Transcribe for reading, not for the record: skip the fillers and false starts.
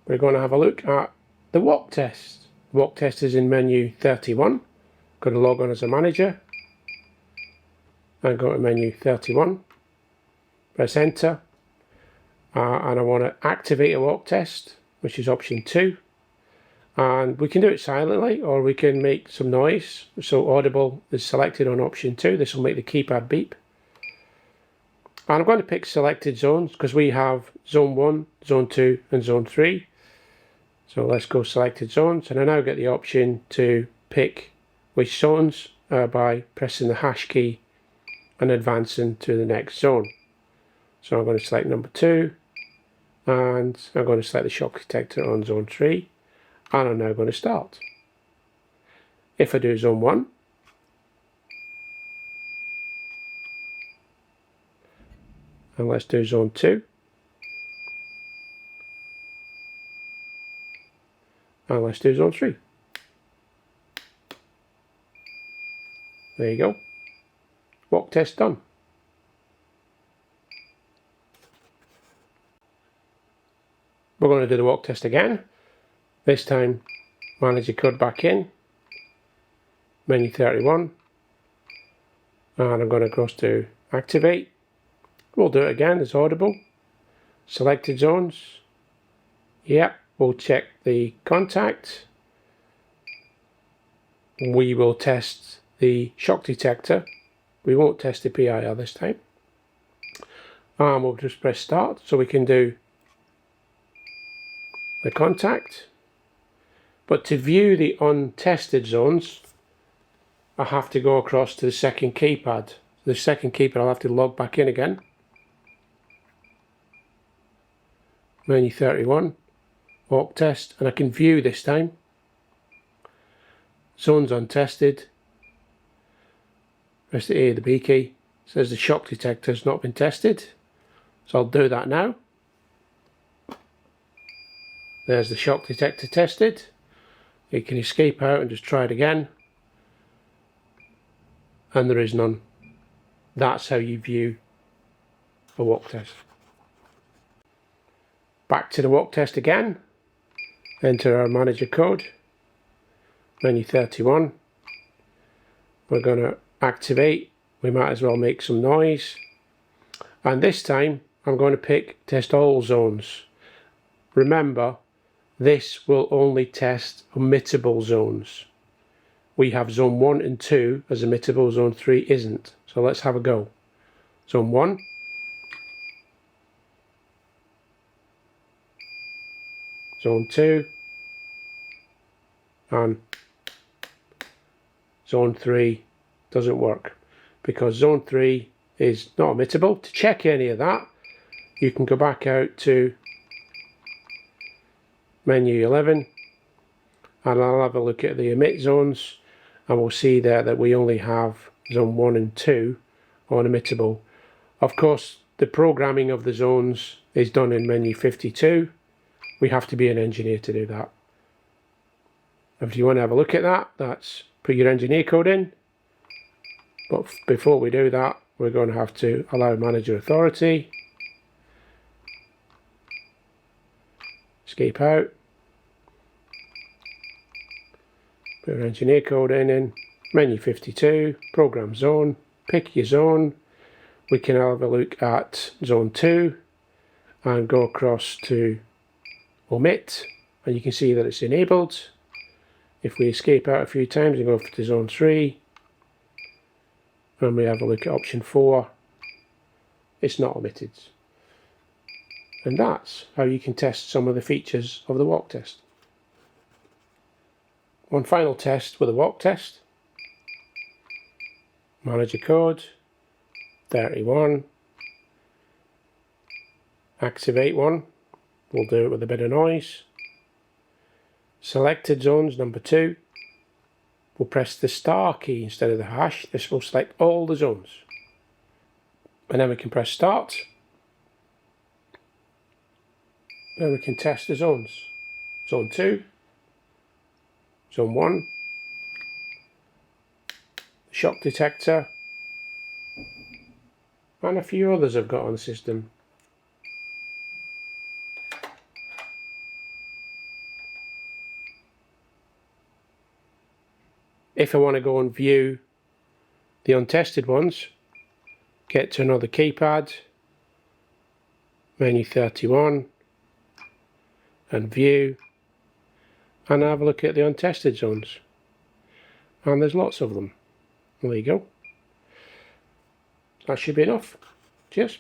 we're going to have a look at the walk test. The walk test is in menu 31. Go to log on as a manager and go to menu 31. Press enter. And I want to activate a walk test, which is option 2. And we can do it silently, or we can make some noise. So audible is selected on option 2. This will make the keypad beep. And I'm going to pick selected zones because we have zone 1, zone 2 and zone 3. So let's go selected zones, and I now get the option to pick which zones by pressing the hash key and advancing to the next zone. So I'm going to select number 2, and I'm going to select the shock detector on zone 3, and I'm now going to start. If I do zone 1, and let's do zone 2, and let's do zone 3. There you go. Walk test done. We're going to do the walk test again. This time, manage your code back in, menu 31, and I'm going to go to activate. We'll do it again, it's audible. Selected zones. Yep, we'll check the contact. We will test the shock detector. We won't test the PIR this time. And we'll just press start so we can do the contact. But to view the untested zones, I have to go across to the second keypad. The second keypad I'll have to log back in again. Menu 31, walk test, and I can view this time. Zones untested. Press the A, the B key. It says the shock detector has not been tested. So I'll do that now. There's the shock detector tested. You can escape out and just try it again. And there is none. That's how you view a walk test. Back to the walk test again. Enter our manager code. Menu 31. We're going to activate. We might as well make some noise. And this time I'm going to pick test all zones. Remember, this will only test omittable zones. We have zone 1 and 2 as omittable, zone 3 isn't. So let's have a go. Zone 1. Zone 2. And zone 3 doesn't work because zone 3 is not omittable. To check any of that, you can go back out to menu 11 and I'll have a look at the emit zones, and we'll see there that we only have zone 1 and 2 on omittable. Of course, the programming of the zones is done in menu 52. We have to be an engineer to do that. If you want to have a look at that, that's put your engineer code in. But before we do that, we're going to have to allow manager authority. Escape out. Put our engineer code in menu 52, program zone, pick your zone. We can have a look at zone 2 and go across to omit, and you can see that it's enabled. If we escape out a few times and go to zone 3 and we have a look at option 4, it's not omitted. And that's how you can test some of the features of the walk test. One final test with a walk test. Manager code 31. Activate one. We'll do it with a bit of noise. Selected zones number 2. We'll press the star key instead of the hash. This will select all the zones. And then we can press start. Then we can test the zones. Zone 2. Zone 1. The shock detector. And a few others I've got on the system. if I want to go and view the untested ones, get to another keypad, menu 31, and view, and have a look at the untested zones. And there's lots of them. There you go. That should be enough. Cheers.